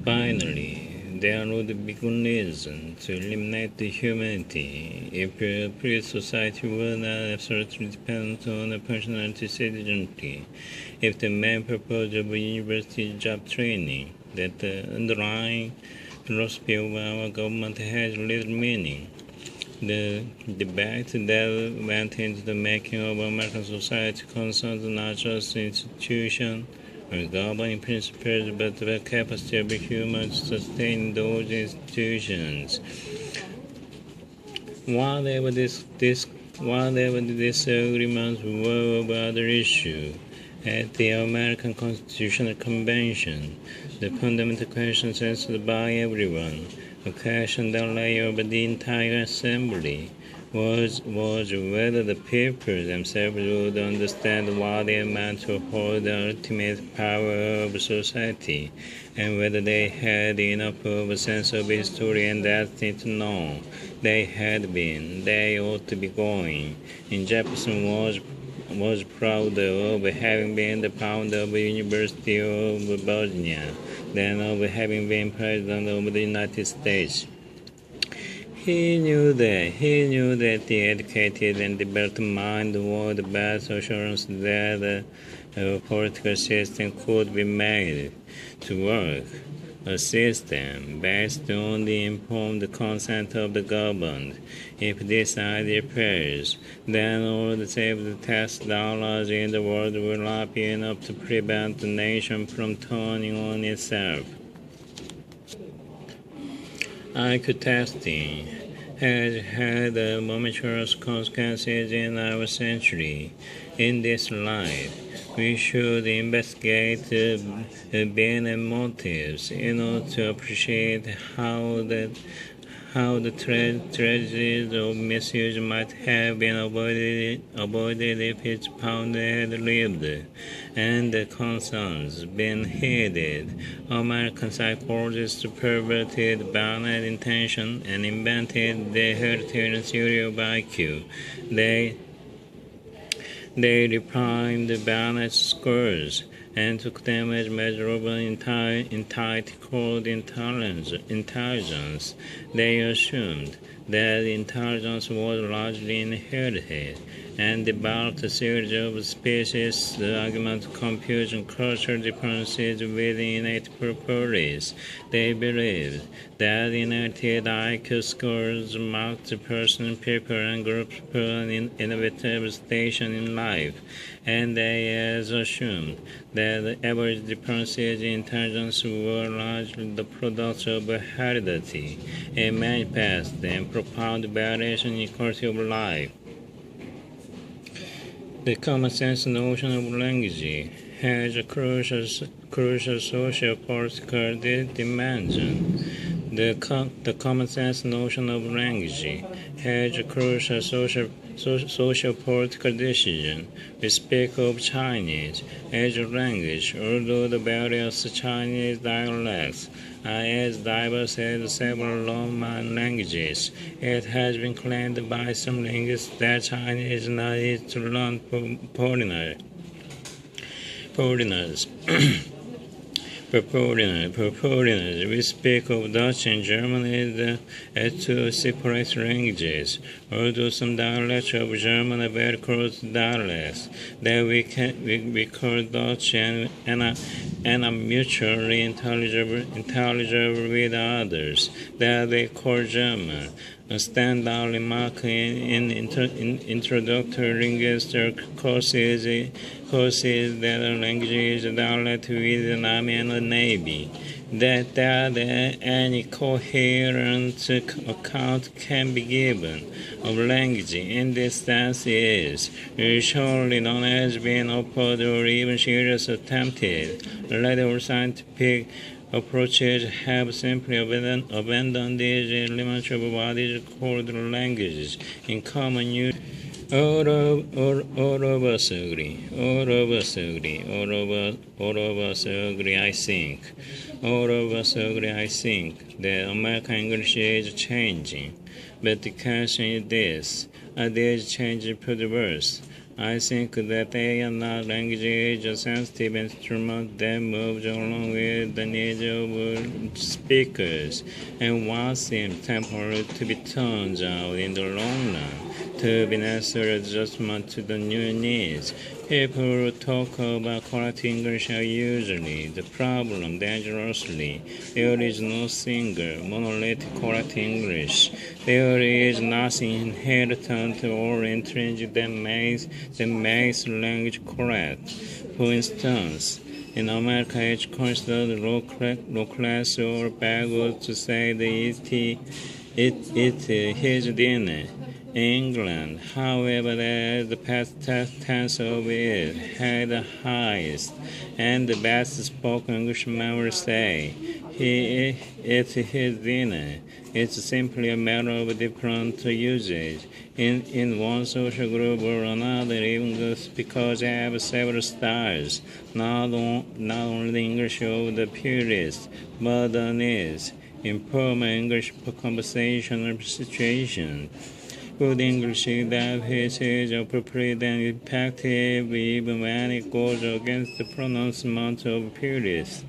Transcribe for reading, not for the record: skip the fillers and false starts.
Finally, there would be good reason to eliminate the humanity if a free society were not absolutely dependent on a functionality citizenry. If the main purpose of university job training, that the underlying philosophy of our government has little meaning. The debate that went into the making of American society concerns not just institutions or governing principles, but the capacity of humans to sustain those institutions. Whatever the disagreements were of other issues, at the American Constitutional Convention, the fundamental question asked by everyone, a question that lay over the entire assembly, was whether the people themselves would understand what it meant to hold the ultimate power of society, and whether they had enough of a sense of history and destiny to know they ought to be going. And Jefferson was proud of having been the founder of the University of Virginia than of having been President of the United States. He knew that the educated and developed mind were the best assurance that a political system could be made to work. A system based on the informed consent of the governed. If this idea fails, then all the saved tax dollars in the world will not be enough to prevent the nation from turning on itself. IQ testing has had momentous consequences in our century. In this light, we should investigate being and motives in order to appreciate how the tragedies of misuse might have been avoided if its founder had lived, and the concerns been heeded. American psychologists perverted Barnett intention and invented the hereditary theory of IQ. They reprimed Barnett's scores and took them as measurable entity called intelligence. They assumed that intelligence was largely inherited and developed a series of species. The argument computes cultural differences with innate properties. They believed that inherited IQ scores marked person, people, and groups for an innovative station in life, and they assumed that the average differences in intelligence were largely the product of heredity, a manifest and profound variation in quality of life. The common sense notion of language has a crucial social political dimension. The common sense notion of language has a crucial social political decision. We speak of Chinese as a language, although the various Chinese dialects are as diverse as several Roman languages. It has been claimed by some linguists that Chinese is not easy to learn for foreigners. For foreigners, we speak of Dutch and German as two separate languages, although some dialects of German are very close dialects that we call Dutch and are mutually intelligible with others that they call German. A standout remark in introductory linguistic courses that a language is a dialect with an army and a navy. That any coherent account can be given of language in this sense is surely not as being offered or even seriously attempted. Later scientific approaches have simply abandoned these elements of what is called languages in common use. All of us agree, I think that American English is changing. But the question is this: are these changes for the worse? I think that they are not language a sensitive instrument that moves along with the needs of speakers, and what seems temporary to be turns out in the long run to be necessary adjustment to the new needs. People who talk about correct English are usually the problem dangerously. There is no single, monolithic correct English. There is nothing inherent or intrinsic that makes language correct. For instance, in America, it's considered low class or backward to say that it his dinner. In England, however, the past tense of it had the highest and the best spoken Englishman will say, he ate his dinner. It's simply a matter of different usage. In one social group or another, even the speakers have several styles, not only English of the purist, but the needs, informal English for conversational situations. Good English that is appropriate and effective even when it goes against the pronouncement of purists.